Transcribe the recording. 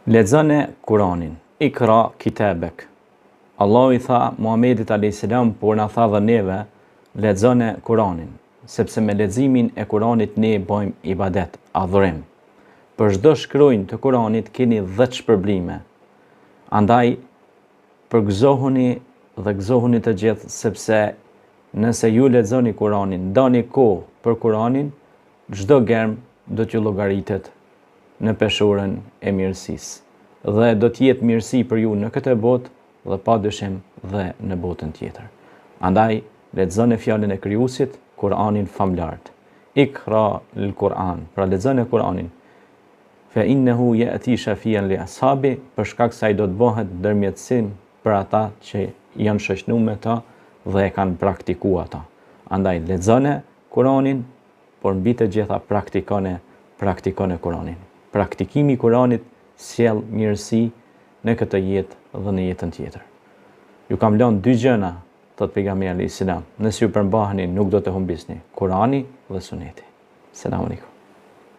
Lexone Kur'anin. Ikra kitabek. Allahu I tha Muhamedit a.s. por na tha dhe neve, lexone Kur'anin, sepse me leximin e Kur'anit ne bëjmë ibadet, adhurim. Për çdo shkronjë të Kur'anit keni 10 shpërblime. Andaj përgëzohuni dhe gëzohuni të gjithë, sepse nëse ju lexoni Kur'anin, ndani kohë për Kur'anin, çdo germ do t'ju llogaritet në peshorën e mirësisë. Dhe do t'jetë mirësi për ju në këtë botë dhe padyshim dhe në botën tjetër. Andaj, lexoni fjalën e Krijuesit, Kur'anin famlart. Ikra l-Kur'an, pra lexoni Kur'anin. Fa innehu ya'ti shafian li ashabi, për shkak se ai do të bëhet ndërmjetësim për ata që janë shoqënuar me ta dhe e kanë praktikuar ata. Andaj lexoni Kur'anin, por mbi të gjitha praktikone Kur'anin. Praktikimi I Kur'anit sjell mirësi në këtë jetë dhe në jetën tjetër. Ju kam lënë 2 gjëna, thot pejgamberi alayhis salam, nëse ju përmbaheni nuk do të humbisni, Kur'ani dhe Suneti. Selam aleikum.